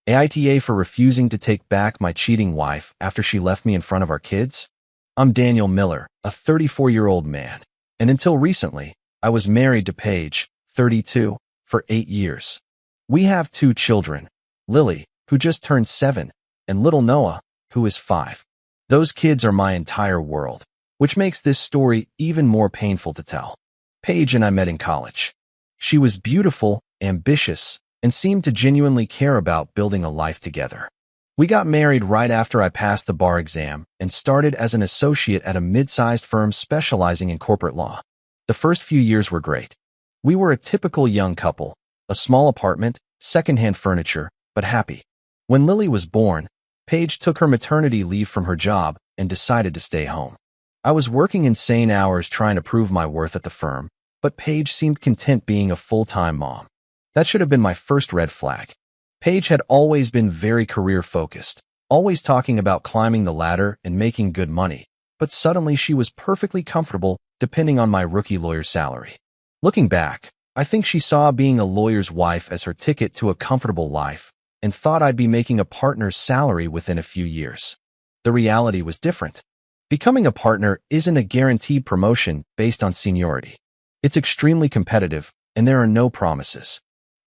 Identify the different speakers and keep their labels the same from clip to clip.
Speaker 1: AITA for refusing to take back my cheating wife after she left me in front of our kids? I'm Daniel Miller, a 34-year-old man, and until recently, I was married to Paige, 32, for 8 years. We have 2 children, Lily, who just turned 7, and little Noah, who is 5. Those kids are my entire world, which makes this story even more painful to tell. Paige and I met in college. She was beautiful, ambitious, and seemed to genuinely care about building a life together. We got married right after I passed the bar exam and started as an associate at a mid-sized firm specializing in corporate law. The first few years were great. We were a typical young couple, a small apartment, secondhand furniture, but happy. When Lily was born, Paige took her maternity leave from her job and decided to stay home. I was working insane hours trying to prove my worth at the firm, but Paige seemed content being a full-time mom. That should have been my first red flag. Paige had always been very career-focused, always talking about climbing the ladder and making good money, but suddenly she was perfectly comfortable depending on my rookie lawyer's salary. Looking back, I think she saw being a lawyer's wife as her ticket to a comfortable life and thought I'd be making a partner's salary within a few years. The reality was different. Becoming a partner isn't a guaranteed promotion based on seniority. It's extremely competitive, and there are no promises.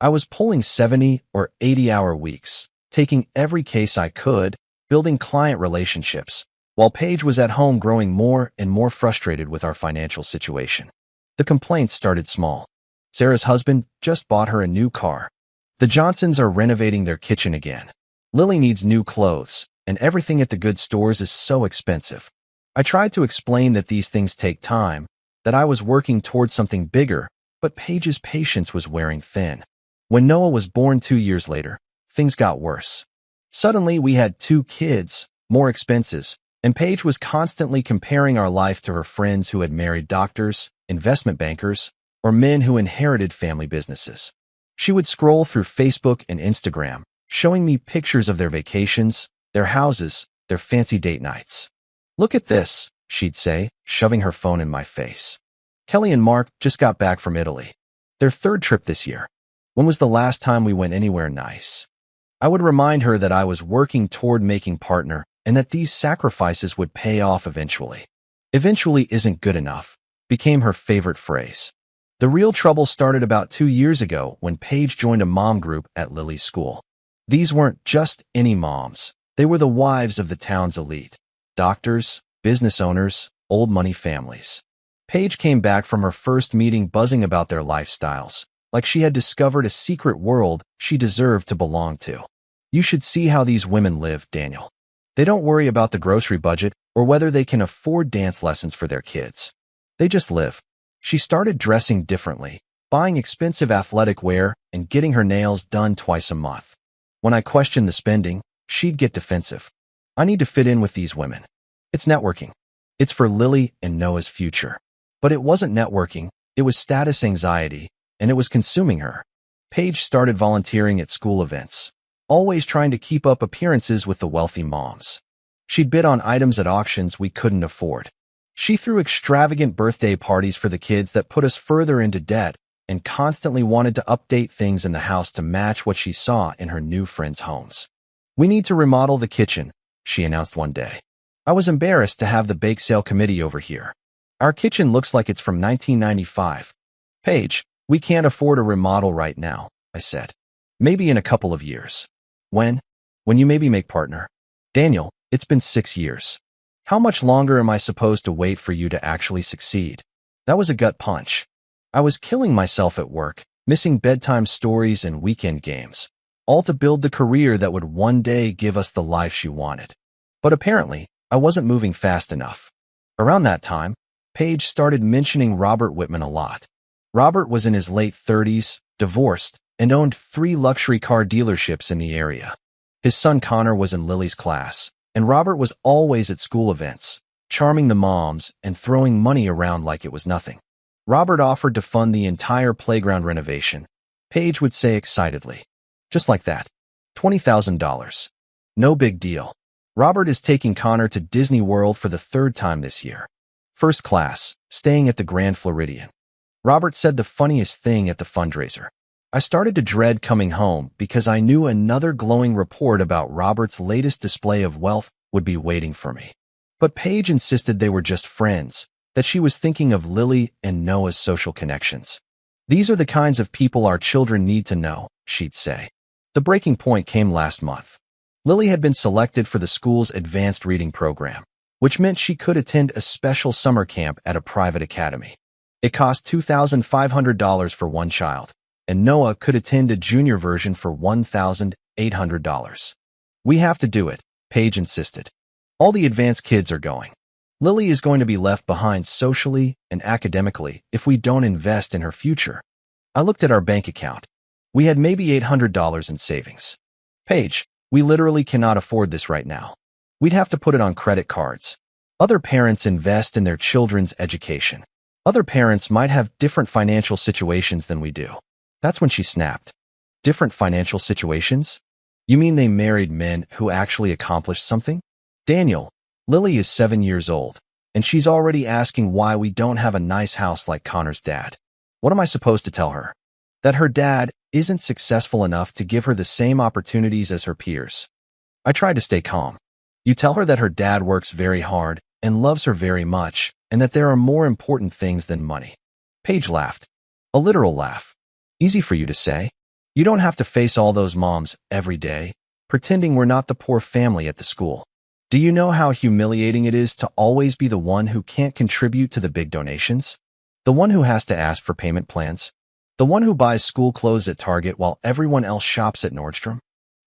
Speaker 1: I was pulling 70 or 80-hour weeks, taking every case I could, building client relationships, while Paige was at home growing more and more frustrated with our financial situation. The complaints started small. Sarah's husband just bought her a new car. The Johnsons are renovating their kitchen again. Lily needs new clothes, and everything at the good stores is so expensive. I tried to explain that these things take time, that I was working towards something bigger, but Paige's patience was wearing thin. When Noah was born 2 years later, things got worse. Suddenly, we had 2 kids, more expenses, and Paige was constantly comparing our life to her friends who had married doctors, investment bankers, or men who inherited family businesses. She would scroll through Facebook and Instagram, showing me pictures of their vacations, their houses, their fancy date nights. "Look at this," she'd say, shoving her phone in my face. "Qley and Mark just got back from Italy. Their 3rd trip this year. When was the last time we went anywhere nice?" I would remind her that I was working toward making partner and that these sacrifices would pay off eventually. "Eventually isn't good enough," became her favorite phrase. The real trouble started about 2 years ago when Paige joined a mom group at Lily's school. These weren't just any moms. They were the wives of the town's elite. Doctors, business owners, old money families. Paige came back from her first meeting buzzing about their lifestyles, like she had discovered a secret world she deserved to belong to. "You should see how these women live, Daniel. They don't worry about the grocery budget or whether they can afford dance lessons for their kids. They just live." She started dressing differently, buying expensive athletic wear and getting her nails done twice a month. When I questioned the spending, she'd get defensive. "I need to fit in with these women. It's networking. It's for Lily and Noah's future." But it wasn't networking, it was status anxiety, and it was consuming her. Paige started volunteering at school events, always trying to keep up appearances with the wealthy moms. She'd bid on items at auctions we couldn't afford. She threw extravagant birthday parties for the kids that put us further into debt and constantly wanted to update things in the house to match what she saw in her new friends' homes. "We need to remodel the kitchen," she announced one day. I was embarrassed to have the bake sale committee over here. "Our kitchen looks like it's from 1995. "Paige, we can't afford a remodel right now," I said. "Maybe in a couple of years." When you maybe make partner." "Daniel, it's been 6 years. How much longer am I supposed to wait for you to actually succeed?" That was a gut punch. I was killing myself at work, missing bedtime stories and weekend games, all to build the career that would one day give us the life she wanted. But apparently, I wasn't moving fast enough. Around that time, Paige started mentioning Robert Whitman a lot. Robert was in his late 30s, divorced, and owned 3 luxury car dealerships in the area. His son Connor was in Lily's class, and Robert was always at school events, charming the moms and throwing money around like it was nothing. Robert offered to fund the entire playground renovation. Paige would say excitedly, "Just like that. $20,000. No big deal. Robert is taking Connor to Disney World for the 3rd time this year. First class, staying at the Grand Floridian." Robert said the funniest thing at the fundraiser. I started to dread coming home because I knew another glowing report about Robert's latest display of wealth would be waiting for me. But Paige insisted they were just friends, that she was thinking of Lily and Noah's social connections. These are the kinds of people our children need to know, she'd say. The breaking point came last month. Lily had been selected for the school's advanced reading program, which meant she could attend a special summer camp at a private academy. It cost $2,500 for one child, and Noah could attend a junior version for $1,800. We have to do it, Paige insisted. All the advanced kids are going. Lily is going to be left behind socially and academically if we don't invest in her future. I looked at our bank account. We had maybe $800 in savings. Paige, we literally cannot afford this right now. We'd have to put it on credit cards. Other parents invest in their children's education. Other parents might have different financial situations than we do. That's when she snapped. Different financial situations? You mean they married men who actually accomplished something? Daniel, Lily is 7 years old, and she's already asking why we don't have a nice house like Connor's dad. What am I supposed to tell her? That her dad isn't successful enough to give her the same opportunities as her peers. I tried to stay calm. You tell her that her dad works very hard and loves her very much, and that there are more important things than money. Paige laughed. A literal laugh. Easy for you to say. You don't have to face all those moms every day, pretending we're not the poor family at the school. Do you know how humiliating it is to always be the one who can't contribute to the big donations? The one who has to ask for payment plans? The one who buys school clothes at Target while everyone else shops at Nordstrom?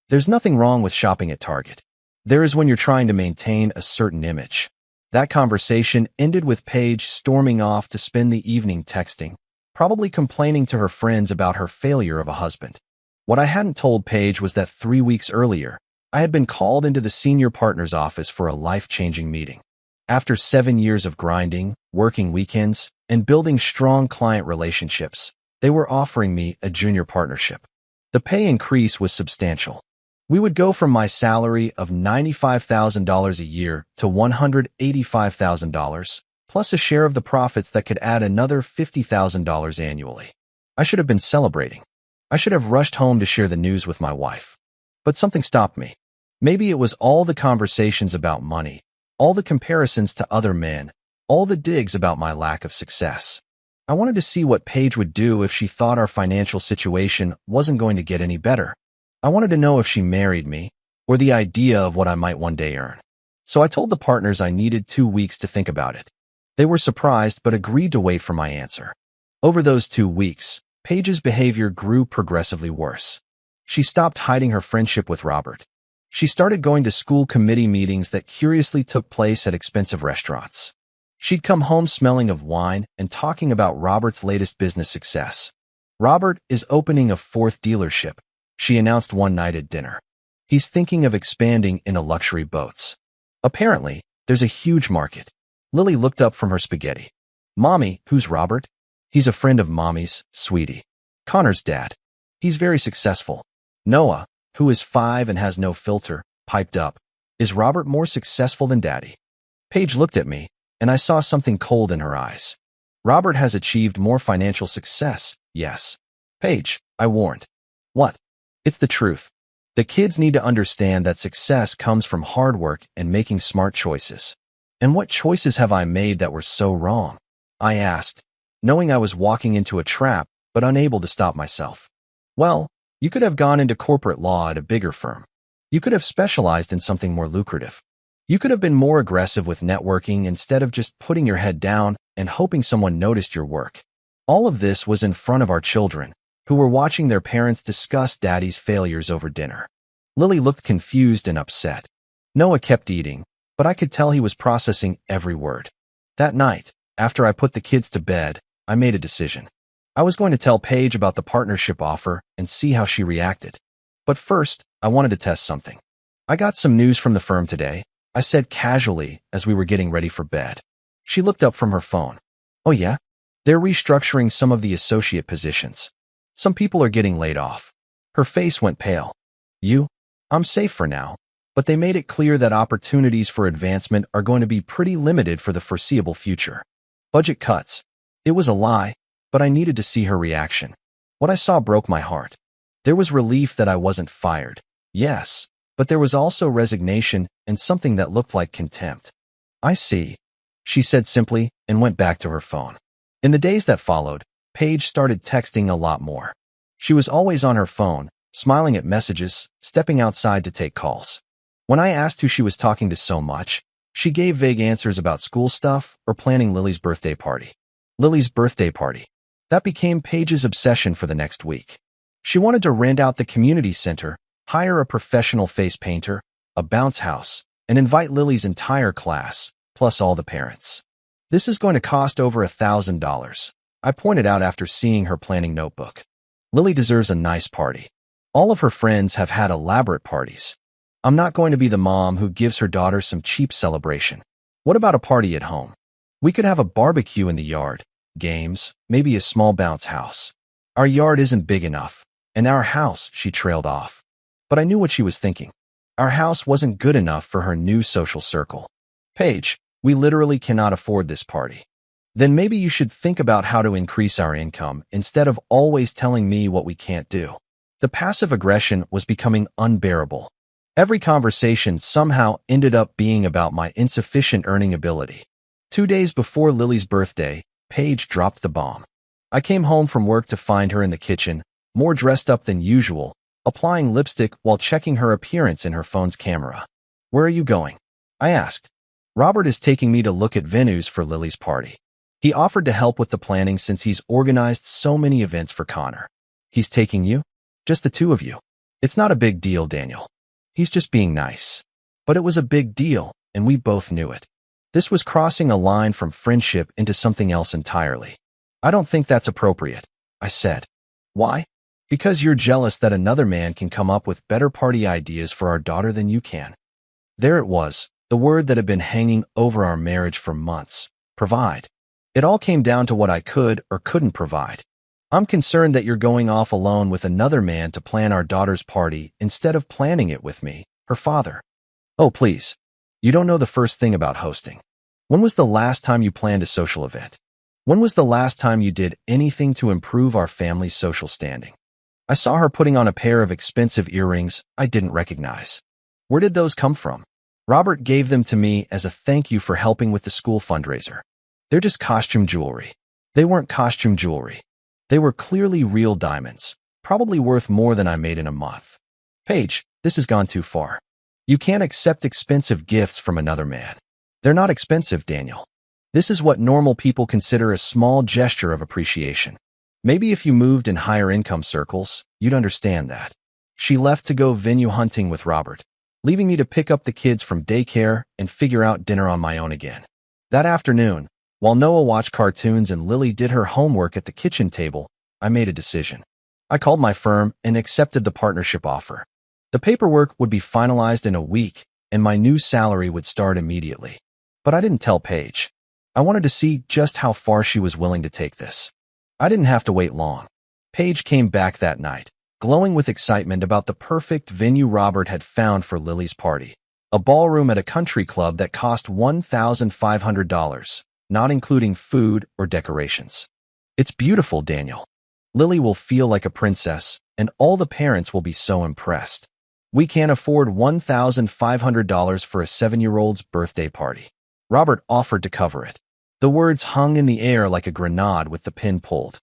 Speaker 1: There's nothing wrong with shopping at Target. There is when you're trying to maintain a certain image. That conversation ended with Paige storming off to spend the evening texting, probably complaining to her friends about her failure of a husband. What I hadn't told Paige was that 3 weeks earlier, I had been called into the senior partner's office for a life-changing meeting. After 7 years of grinding, working weekends, and building strong client relationships, they were offering me a junior partnership. The pay increase was substantial. We would go from my salary of $95,000 a year to $185,000, plus a share of the profits that could add another $50,000 annually. I should have been celebrating. I should have rushed home to share the news with my wife. But something stopped me. Maybe it was all the conversations about money, all the comparisons to other men, all the digs about my lack of success. I wanted to see what Paige would do if she thought our financial situation wasn't going to get any better. I wanted to know if she married me, or the idea of what I might one day earn. So I told the partners I needed 2 weeks to think about it. They were surprised but agreed to wait for my answer. Over those 2 weeks, Paige's behavior grew progressively worse. She stopped hiding her friendship with Robert. She started going to school committee meetings that curiously took place at expensive restaurants. She'd come home smelling of wine and talking about Robert's latest business success. Robert is opening a 4th dealership, she announced one night at dinner. He's thinking of expanding into luxury boats. Apparently, there's a huge market. Lily looked up from her spaghetti. Mommy, who's Robert? He's a friend of Mommy's, sweetie. Connor's dad. He's very successful. Noah, who is 5 and has no filter, piped up. Is Robert more successful than Daddy? Paige looked at me, and I saw something cold in her eyes. Robert has achieved more financial success, yes. Paige, I warned. What? It's the truth. The kids need to understand that success comes from hard work and making smart choices. And what choices have I made that were so wrong? I asked, knowing I was walking into a trap, but unable to stop myself. Well, you could have gone into corporate law at a bigger firm. You could have specialized in something more lucrative. You could have been more aggressive with networking instead of just putting your head down and hoping someone noticed your work. All of this was in front of our children, who were watching their parents discuss Daddy's failures over dinner. Lily looked confused and upset. Noah kept eating, but I could tell he was processing every word. That night, after I put the kids to bed, I made a decision. I was going to tell Paige about the partnership offer and see how she reacted. But first, I wanted to test something. I got some news from the firm today, I said casually as we were getting ready for bed. She looked up from her phone. Oh yeah? They're restructuring some of the associate positions. Some people are getting laid off. Her face went pale. You? I'm safe for now, but they made it clear that opportunities for advancement are going to be pretty limited for the foreseeable future. Budget cuts. It was a lie, but I needed to see her reaction. What I saw broke my heart. There was relief that I wasn't fired. Yes, but there was also resignation and something that looked like contempt. I see, she said simply and went back to her phone. In the days that followed, Paige started texting a lot more. She was always on her phone, smiling at messages, stepping outside to take calls. When I asked who she was talking to so much, she gave vague answers about school stuff or planning Lily's birthday party. Lily's birthday party. That became Paige's obsession for the next week. She wanted to rent out the community center, hire a professional face painter, a bounce house, and invite Lily's entire class, plus all the parents. This is going to cost over $1,000, I pointed out after seeing her planning notebook. Lily deserves a nice party. All of her friends have had elaborate parties. I'm not going to be the mom who gives her daughter some cheap celebration. What about a party at home? We could have a barbecue in the yard, games, maybe a small bounce house. Our yard isn't big enough, and our house, she trailed off. But I knew what she was thinking. Our house wasn't good enough for her new social circle. Paige, we literally cannot afford this party. Then maybe you should think about how to increase our income instead of always telling me what we can't do. The passive aggression was becoming unbearable. Every conversation somehow ended up being about my insufficient earning ability. 2 days before Lily's birthday, Paige dropped the bomb. I came home from work to find her in the kitchen, more dressed up than usual, applying lipstick while checking her appearance in her phone's camera. Where are you going? I asked. Robert is taking me to look at venues for Lily's party. He offered to help with the planning since he's organized so many events for Connor. He's taking you? Just the two of you. It's not a big deal, Daniel. He's just being nice. But it was a big deal, and we both knew it. This was crossing a line from friendship into something else entirely. I don't think that's appropriate, I said. Why? Because you're jealous that another man can come up with better party ideas for our daughter than you can. There it was, the word that had been hanging over our marriage for months. Provide. It all came down to what I could or couldn't provide. I'm concerned that you're going off alone with another man to plan our daughter's party instead of planning it with me, her father. Oh, please. You don't know the first thing about hosting. When was the last time you planned a social event? When was the last time you did anything to improve our family's social standing? I saw her putting on a pair of expensive earrings I didn't recognize. Where did those come from? Robert gave them to me as a thank you for helping with the school fundraiser. They're just costume jewelry. They weren't costume jewelry. They were clearly real diamonds, probably worth more than I made in a month. Paige, this has gone too far. You can't accept expensive gifts from another man. They're not expensive, Daniel. This is what normal people consider a small gesture of appreciation. Maybe if you moved in higher income circles, you'd understand that. She left to go venue hunting with Robert, leaving me to pick up the kids from daycare and figure out dinner on my own again. That afternoon, while Noah watched cartoons and Lily did her homework at the kitchen table, I made a decision. I called my firm and accepted the partnership offer. The paperwork would be finalized in a week, and my new salary would start immediately. But I didn't tell Paige. I wanted to see just how far she was willing to take this. I didn't have to wait long. Paige came back that night, glowing with excitement about the perfect venue Robert had found for Lily's party. A ballroom at a country club that cost $1,500. Not including food or decorations. It's beautiful, Daniel. Lily will feel like a princess, and all the parents will be so impressed. We can't afford $1,500 for a 7-year-old's birthday party. Robert offered to cover it. The words hung in the air like a grenade with the pin pulled.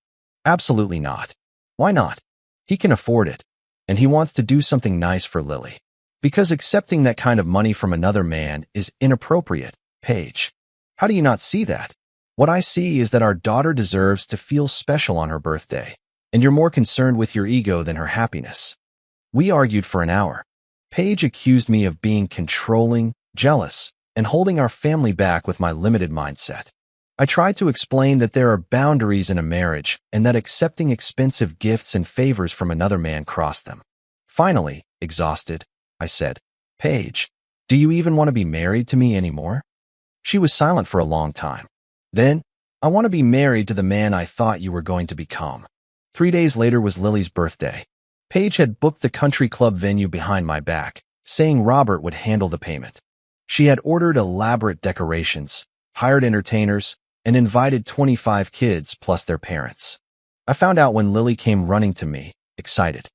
Speaker 1: Absolutely not. Why not? He can afford it, and he wants to do something nice for Lily. Because accepting that kind of money from another man is inappropriate, Paige. How do you not see that? What I see is that our daughter deserves to feel special on her birthday, and you're more concerned with your ego than her happiness. We argued for an hour. Paige accused me of being controlling, jealous, and holding our family back with my limited mindset. I tried to explain that there are boundaries in a marriage and that accepting expensive gifts and favors from another man crossed them. Finally, exhausted, I said, Paige, do you even want to be married to me anymore? She was silent for a long time. Then, I want to be married to the man I thought you were going to become. 3 days later was Lily's birthday. Paige had booked the country club venue behind my back, saying Robert would handle the payment. She had ordered elaborate decorations, hired entertainers, and invited 25 kids plus their parents. I found out when Lily came running to me, excited.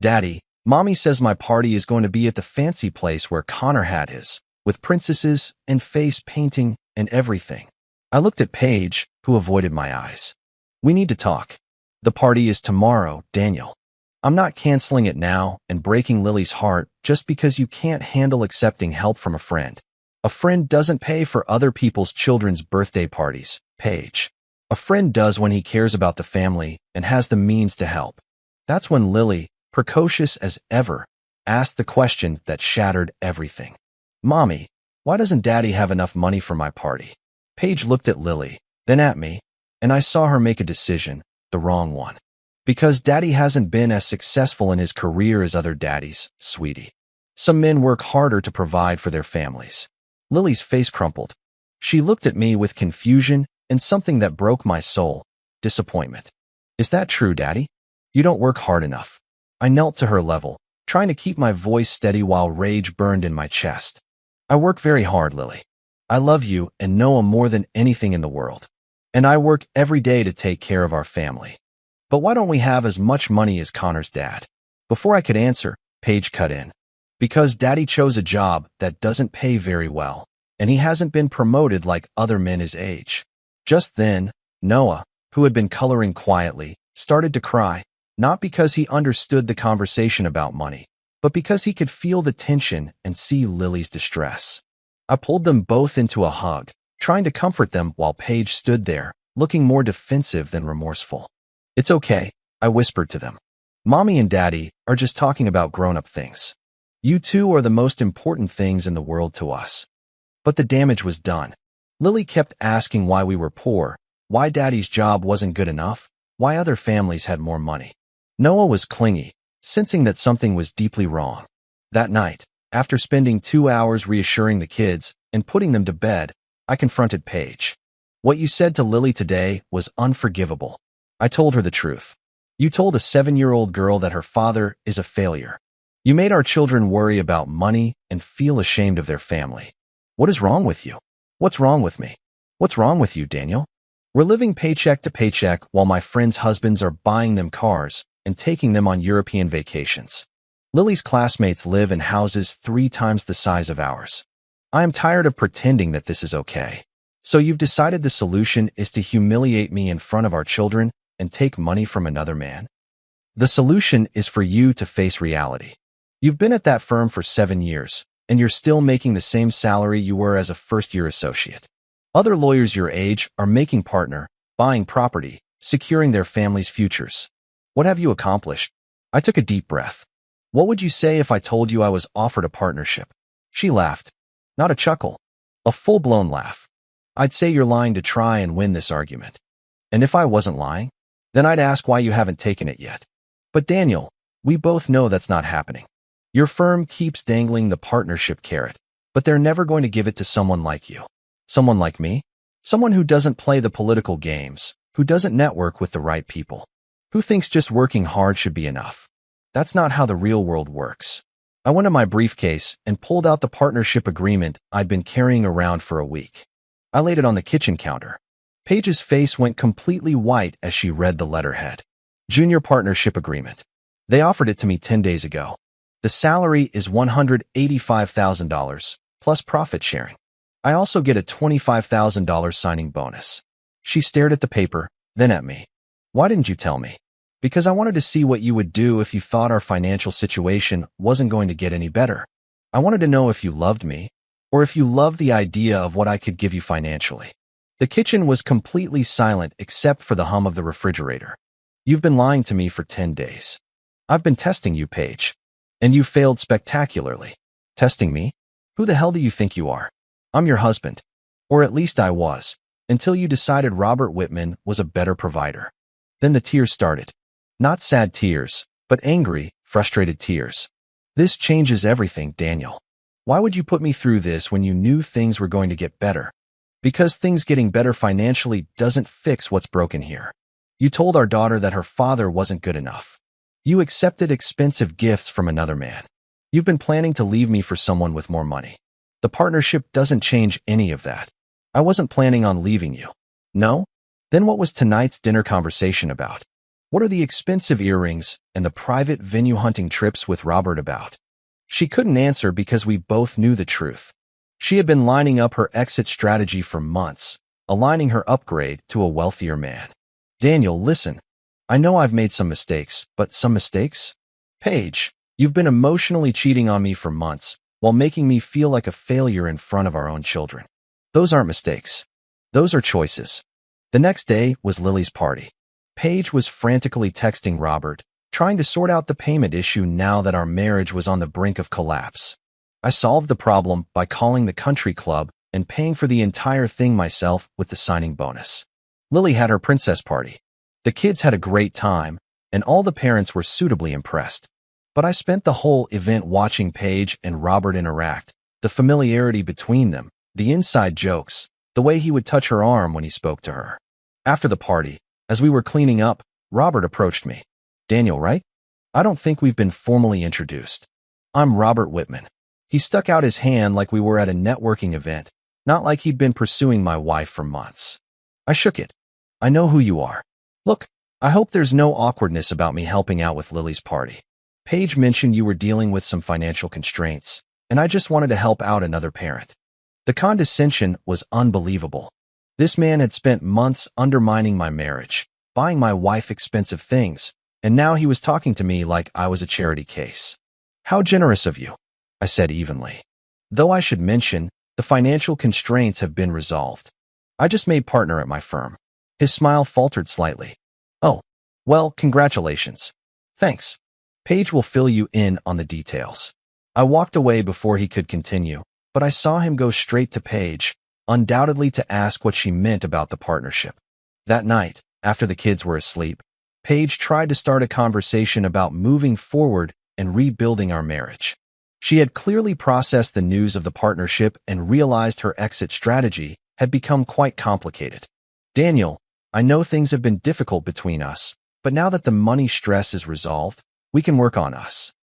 Speaker 1: Daddy, Mommy says my party is going to be at the fancy place where Connor had his, with princesses and face painting and everything. I looked at Paige, who avoided my eyes. We need to talk. The party is tomorrow, Daniel. I'm not canceling it now and breaking Lily's heart just because you can't handle accepting help from a friend. A friend doesn't pay for other people's children's birthday parties, Paige. A friend does when he cares about the family and has the means to help. That's when Lily, precocious as ever, asked the question that shattered everything. Mommy, why doesn't Daddy have enough money for my party? Paige looked at Lily, then at me, and I saw her make a decision, the wrong one. Because Daddy hasn't been as successful in his career as other daddies, sweetie. Some men work harder to provide for their families. Lily's face crumpled. She looked at me with confusion and something that broke my soul, disappointment. Is that true, Daddy? You don't work hard enough. I knelt to her level, trying to keep my voice steady while rage burned in my chest. I work very hard, Lily. I love you and Noah more than anything in the world. And I work every day to take care of our family. But why don't we have as much money as Connor's dad? Before I could answer, Paige cut in. Because Daddy chose a job that doesn't pay very well, and he hasn't been promoted like other men his age. Just then, Noah, who had been coloring quietly, started to cry, not because he understood the conversation about money, but because he could feel the tension and see Lily's distress. I pulled them both into a hug, trying to comfort them while Paige stood there, looking more defensive than remorseful. It's okay, I whispered to them. Mommy and Daddy are just talking about grown-up things. You two are the most important things in the world to us. But the damage was done. Lily kept asking why we were poor, why Daddy's job wasn't good enough, why other families had more money. Noah was clingy, sensing that something was deeply wrong. That night, after spending 2 hours reassuring the kids and putting them to bed, I confronted Paige. What you said to Lily today was unforgivable. I told her the truth. You told a 7-year-old girl that her father is a failure. You made our children worry about money and feel ashamed of their family. What is wrong with you? What's wrong with me? What's wrong with you, Daniel? We're living paycheck to paycheck while my friends' husbands are buying them cars and taking them on European vacations. Lily's classmates live in houses 3 times the size of ours. I am tired of pretending that this is okay. So you've decided the solution is to humiliate me in front of our children and take money from another man? The solution is for you to face reality. You've been at that firm for 7 years, and you're still making the same salary you were as a first-year associate. Other lawyers your age are making partner, buying property, securing their families' futures. What have you accomplished? I took a deep breath. What would you say if I told you I was offered a partnership? She laughed. Not a chuckle. A full-blown laugh. I'd say you're lying to try and win this argument. And if I wasn't lying, then I'd ask why you haven't taken it yet. But Daniel, we both know that's not happening. Your firm keeps dangling the partnership carrot, but they're never going to give it to someone like you. Someone like me? Someone who doesn't play the political games, who doesn't network with the right people, who thinks just working hard should be enough. That's not how the real world works. I went to my briefcase and pulled out the partnership agreement I'd been carrying around for a week. I laid it on the kitchen counter. Paige's face went completely white as she read the letterhead. Junior Partnership Agreement. They offered it to me 10 days ago. The salary is $185,000, plus profit sharing. I also get a $25,000 signing bonus. She stared at the paper, then at me. Why didn't you tell me? Because I wanted to see what you would do if you thought our financial situation wasn't going to get any better. I wanted to know if you loved me, or if you loved the idea of what I could give you financially. The kitchen was completely silent except for the hum of the refrigerator. You've been lying to me for 10 days. I've been testing you, Paige. And you failed spectacularly. Testing me? Who the hell do you think you are? I'm your husband. Or at least I was, until you decided Robert Whitman was a better provider. Then the tears started. Not sad tears, but angry, frustrated tears. This changes everything, Daniel. Why would you put me through this when you knew things were going to get better? Because things getting better financially doesn't fix what's broken here. You told our daughter that her father wasn't good enough. You accepted expensive gifts from another man. You've been planning to leave me for someone with more money. The partnership doesn't change any of that. I wasn't planning on leaving you. No? Then what was tonight's dinner conversation about? What are the expensive earrings and the private venue hunting trips with Robert about? She couldn't answer because we both knew the truth. She had been lining up her exit strategy for months, aligning her upgrade to a wealthier man. Daniel, listen. I know I've made some mistakes, but some mistakes? Paige, you've been emotionally cheating on me for months while making me feel like a failure in front of our own children. Those aren't mistakes. Those are choices. The next day was Lily's party. Paige was frantically texting Robert, trying to sort out the payment issue now that our marriage was on the brink of collapse. I solved the problem by calling the country club and paying for the entire thing myself with the signing bonus. Lily had her princess party. The kids had a great time, and all the parents were suitably impressed. But I spent the whole event watching Paige and Robert interact, the familiarity between them, the inside jokes, the way he would touch her arm when he spoke to her. After the party, as we were cleaning up, Robert approached me. Daniel, right? I don't think we've been formally introduced. I'm Robert Whitman. He stuck out his hand like we were at a networking event, not like he'd been pursuing my wife for months. I shook it. I know who you are. Look, I hope there's no awkwardness about me helping out with Lily's party. Paige mentioned you were dealing with some financial constraints, and I just wanted to help out another parent. The condescension was unbelievable. This man had spent months undermining my marriage, buying my wife expensive things, and now he was talking to me like I was a charity case. How generous of you, I said evenly. Though I should mention, the financial constraints have been resolved. I just made partner at my firm. His smile faltered slightly. Oh, well, congratulations. Thanks. Paige will fill you in on the details. I walked away before he could continue, but I saw him go straight to Paige, undoubtedly to ask what she meant about the partnership. That night, after the kids were asleep, Paige tried to start a conversation about moving forward and rebuilding our marriage. She had clearly processed the news of the partnership and realized her exit strategy had become quite complicated. Daniel, I know things have been difficult between us, but now that the money stress is resolved, we can work on us.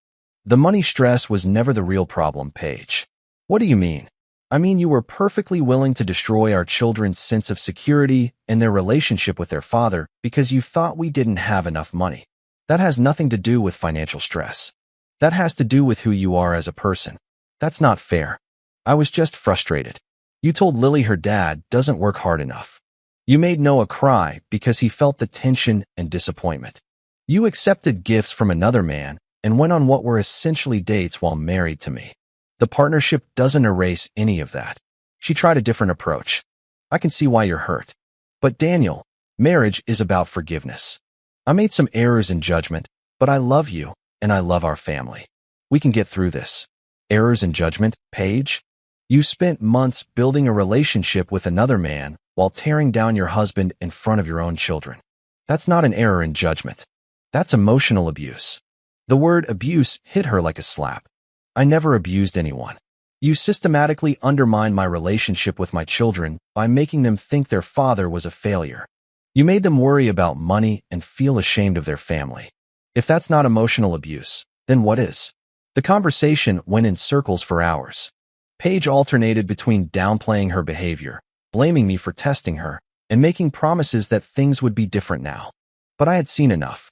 Speaker 1: The money stress was never the real problem, Paige. What do you mean? I mean, you were perfectly willing to destroy our children's sense of security and their relationship with their father because you thought we didn't have enough money. That has nothing to do with financial stress. That has to do with who you are as a person. That's not fair. I was just frustrated. You told Lily her dad doesn't work hard enough. You made Noah cry because he felt the tension and disappointment. You accepted gifts from another man and went on what were essentially dates while married to me. The partnership doesn't erase any of that. She tried a different approach. I can see why you're hurt. But Daniel, marriage is about forgiveness. I made some errors in judgment, but I love you and I love our family. We can get through this. Errors in judgment, Paige? You spent months building a relationship with another man while tearing down your husband in front of your own children. That's not an error in judgment. That's emotional abuse. The word abuse hit her like a slap. I never abused anyone. You systematically undermined my relationship with my children by making them think their father was a failure. You made them worry about money and feel ashamed of their family. If that's not emotional abuse, then what is? The conversation went in circles for hours. Paige alternated between downplaying her behavior, blaming me for testing her, and making promises that things would be different now. But I had seen enough.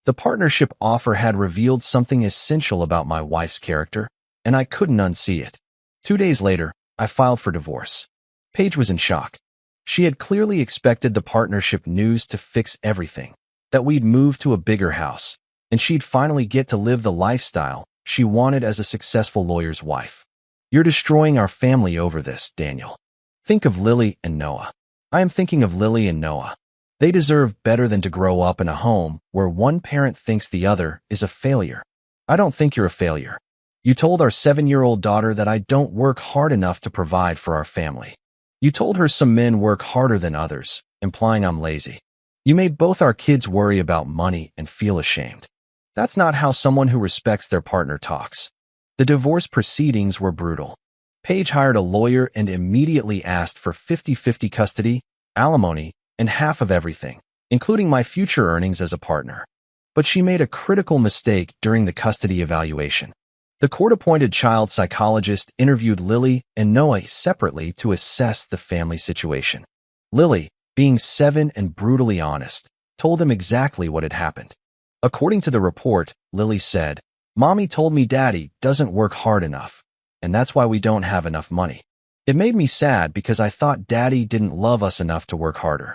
Speaker 1: The partnership offer had revealed something essential about my wife's character, and I couldn't unsee it. 2 days later, I filed for divorce. Paige was in shock. She had clearly expected the partnership news to fix everything, that we'd move to a bigger house, and she'd finally get to live the lifestyle she wanted as a successful lawyer's wife. You're destroying our family over this, Daniel. Think of Lily and Noah. I am thinking of Lily and Noah. They deserve better than to grow up in a home where one parent thinks the other is a failure. I don't think you're a failure. You told our 7-year-old daughter that I don't work hard enough to provide for our family. You told her some men work harder than others, implying I'm lazy. You made both our kids worry about money and feel ashamed. That's not how someone who respects their partner talks. The divorce proceedings were brutal. Paige hired a lawyer and immediately asked for 50-50 custody, alimony, and half of everything, including my future earnings as a partner. But she made a critical mistake during the custody evaluation. The court-appointed child psychologist interviewed Lily and Noah separately to assess the family situation. Lily, being 7 and brutally honest, told them exactly what had happened. According to the report, Lily said, "Mommy told me Daddy doesn't work hard enough, and that's why we don't have enough money. It made me sad because I thought Daddy didn't love us enough to work harder.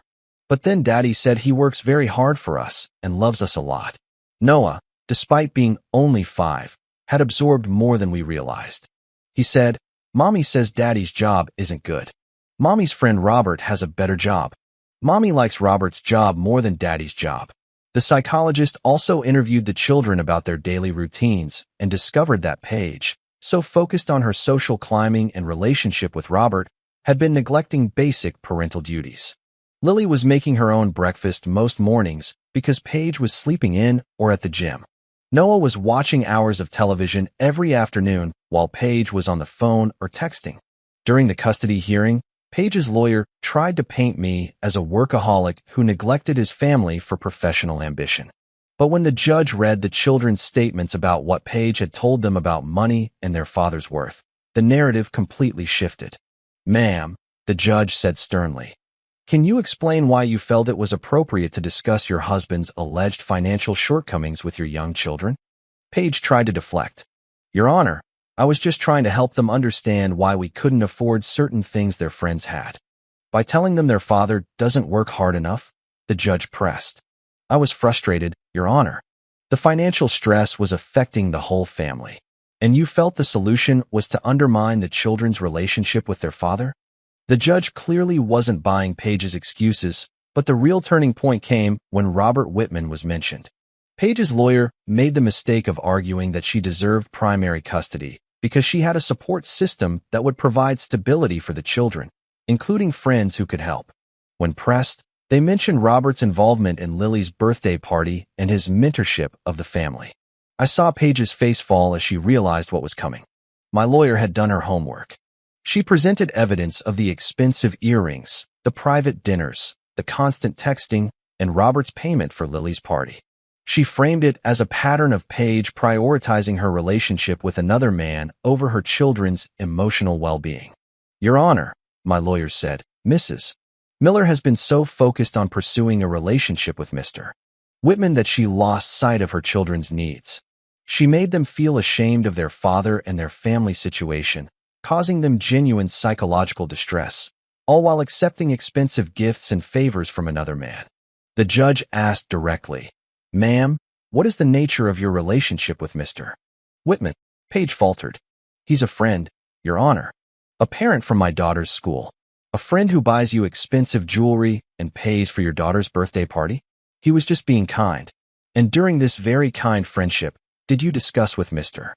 Speaker 1: But then Daddy said he works very hard for us and loves us a lot." Noah, despite being only 5, had absorbed more than we realized. He said, "Mommy says Daddy's job isn't good. Mommy's friend Robert has a better job. Mommy likes Robert's job more than Daddy's job." The psychologist also interviewed the children about their daily routines and discovered that Paige, so focused on her social climbing and relationship with Robert, had been neglecting basic parental duties. Lily was making her own breakfast most mornings because Paige was sleeping in or at the gym. Noah was watching hours of television every afternoon while Paige was on the phone or texting. During the custody hearing, Paige's lawyer tried to paint me as a workaholic who neglected his family for professional ambition. But when the judge read the children's statements about what Paige had told them about money and their father's worth, the narrative completely shifted. "Ma'am," the judge said sternly, "can you explain why you felt it was appropriate to discuss your husband's alleged financial shortcomings with your young children?" Paige tried to deflect. "Your Honor, I was just trying to help them understand why we couldn't afford certain things their friends had. By telling them their father doesn't work hard enough," the judge pressed. "I was frustrated, Your Honor. The financial stress was affecting the whole family. And you felt the solution was to undermine the children's relationship with their father?" The judge clearly wasn't buying Paige's excuses, but the real turning point came when Robert Whitman was mentioned. Paige's lawyer made the mistake of arguing that she deserved primary custody because she had a support system that would provide stability for the children, including friends who could help. When pressed, they mentioned Robert's involvement in Lily's birthday party and his mentorship of the family. I saw Paige's face fall as she realized what was coming. My lawyer had done her homework. She presented evidence of the expensive earrings, the private dinners, the constant texting, and Robert's payment for Lily's party. She framed it as a pattern of Paige prioritizing her relationship with another man over her children's emotional well-being. "Your Honor," my lawyer said, "Mrs. Miller has been so focused on pursuing a relationship with Mr. Whitman that she lost sight of her children's needs. She made them feel ashamed of their father and their family situation, causing them genuine psychological distress, all while accepting expensive gifts and favors from another man." The judge asked directly, "Ma'am, what is the nature of your relationship with Mr. Whitman?" Paige faltered. "He's a friend, Your Honor. A parent from my daughter's school. A friend who buys you expensive jewelry and pays for your daughter's birthday party. He was just being kind. And during this very kind friendship, did you discuss with Mr.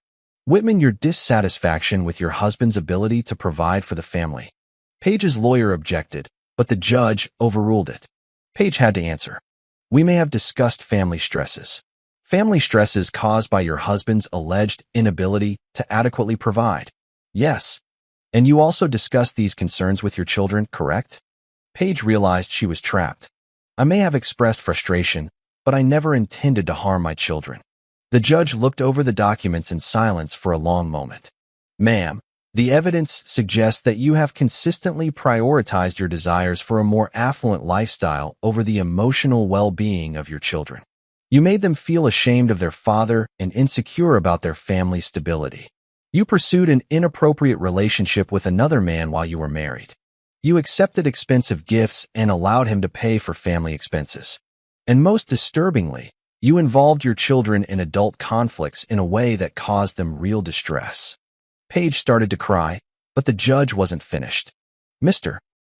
Speaker 1: Whitman your dissatisfaction with your husband's ability to provide for the family?" Paige's lawyer objected, but the judge overruled it. Paige had to answer. "We may have discussed family stresses. Family stresses caused by your husband's alleged inability to adequately provide. Yes. And you also discussed these concerns with your children, correct?" Paige realized she was trapped. "I may have expressed frustration, but I never intended to harm my children." The judge looked over the documents in silence for a long moment. "Ma'am, the evidence suggests that you have consistently prioritized your desires for a more affluent lifestyle over the emotional well-being of your children. You made them feel ashamed of their father and insecure about their family stability. You pursued an inappropriate relationship with another man while you were married. You accepted expensive gifts and allowed him to pay for family expenses. And most disturbingly, you involved your children in adult conflicts in a way that caused them real distress." Paige started to cry, but the judge wasn't finished. "Mr.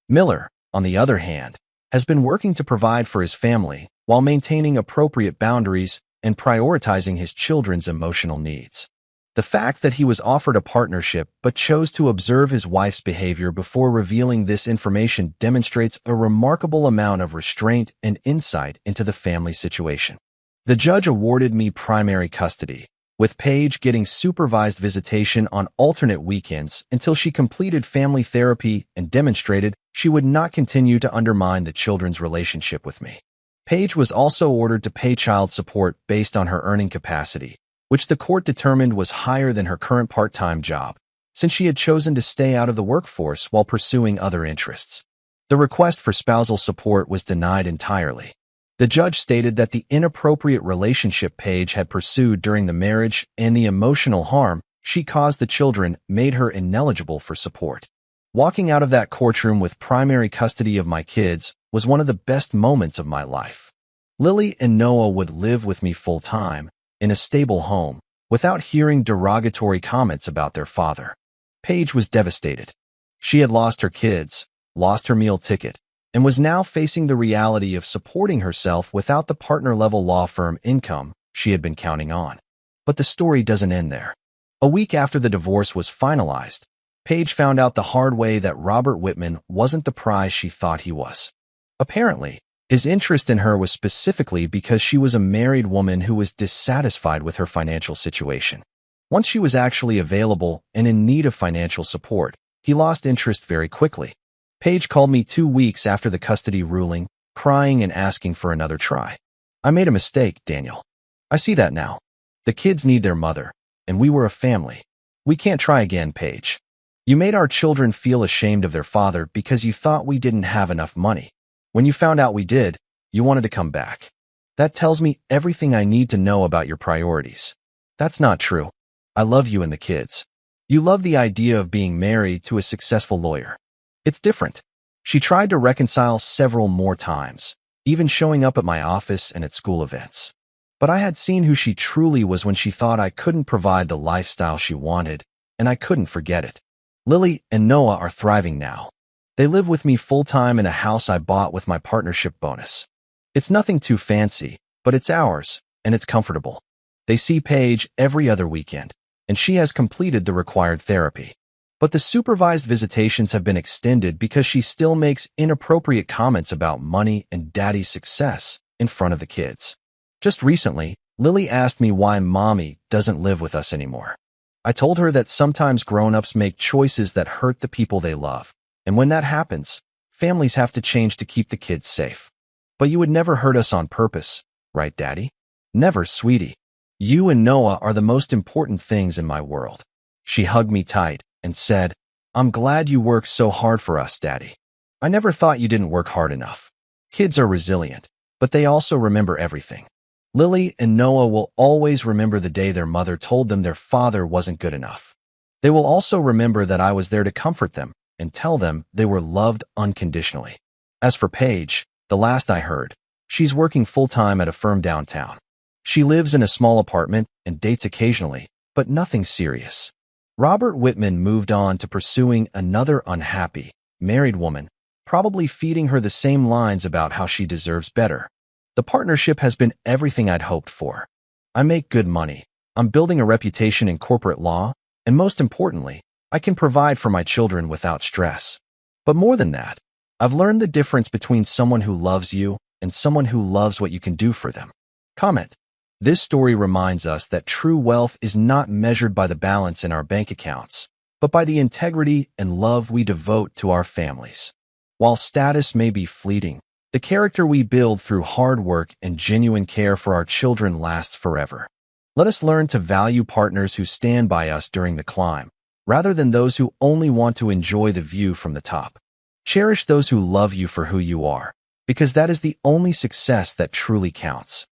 Speaker 1: Miller, on the other hand, has been working to provide for his family while maintaining appropriate boundaries and prioritizing his children's emotional needs. The fact that he was offered a partnership but chose to observe his wife's behavior before revealing this information demonstrates a remarkable amount of restraint and insight into the family situation. The judge awarded me primary custody, with Paige getting supervised visitation on alternate weekends until she completed family therapy and demonstrated she would not continue to undermine the children's relationship with me. Paige was also ordered to pay child support based on her earning capacity, which the court determined was higher than her current part-time job, since she had chosen to stay out of the workforce while pursuing other interests. The request for spousal support was denied entirely. The judge stated that the inappropriate relationship Paige had pursued during the marriage and the emotional harm she caused the children made her ineligible for support. Walking out of that courtroom with primary custody of my kids was one of the best moments of my life. Lily and Noah would live with me full-time, in a stable home, without hearing derogatory comments about their father. Paige was devastated. She had lost her kids, lost her meal ticket, and was now facing the reality of supporting herself without the partner-level law firm income she had been counting on. But the story doesn't end there. A week after the divorce was finalized, Paige found out the hard way that Robert Whitman wasn't the prize she thought he was. Apparently, his interest in her was specifically because she was a married woman who was dissatisfied with her financial situation. Once she was actually available and in need of financial support, he lost interest very quickly. Paige called me 2 weeks after the custody ruling, crying and asking for another try. "I made a mistake, Daniel. I see that now. The kids need their mother, and we were a family. We can't try again, Paige. You made our children feel ashamed of their father because you thought we didn't have enough money. When you found out we did, you wanted to come back. That tells me everything I need to know about your priorities. That's not true. I love you and the kids. You love the idea of being married to a successful lawyer. It's different." She tried to reconcile several more times, even showing up at my office and at school events. But I had seen who she truly was when she thought I couldn't provide the lifestyle she wanted, and I couldn't forget it. Lily and Noah are thriving now. They live with me full-time in a house I bought with my partnership bonus. It's nothing too fancy, but it's ours, and it's comfortable. They see Paige every other weekend, and she has completed the required therapy. But the supervised visitations have been extended because she still makes inappropriate comments about money and daddy's success in front of the kids. Just recently, Lily asked me why mommy doesn't live with us anymore. I told her that sometimes grown-ups make choices that hurt the people they love, and when that happens, families have to change to keep the kids safe. "But you would never hurt us on purpose, right, Daddy?" "Never, sweetie. You and Noah are the most important things in my world." She hugged me tight and said, "I'm glad you work so hard for us, Daddy. I never thought you didn't work hard enough." Kids are resilient, but they also remember everything. Lily and Noah will always remember the day their mother told them their father wasn't good enough. They will also remember that I was there to comfort them and tell them they were loved unconditionally. As for Paige, the last I heard, she's working full-time at a firm downtown. She lives in a small apartment and dates occasionally, but nothing serious. Robert Whitman moved on to pursuing another unhappy, married woman, probably feeding her the same lines about how she deserves better. The partnership has been everything I'd hoped for. I make good money, I'm building a reputation in corporate law, and most importantly, I can provide for my children without stress. But more than that, I've learned the difference between someone who loves you and someone who loves what you can do for them. Comment. This story reminds us that true wealth is not measured by the balance in our bank accounts, but by the integrity and love we devote to our families. While status may be fleeting, the character we build through hard work and genuine care for our children lasts forever. Let us learn to value partners who stand by us during the climb, rather than those who only want to enjoy the view from the top. Cherish those who love you for who you are, because that is the only success that truly counts.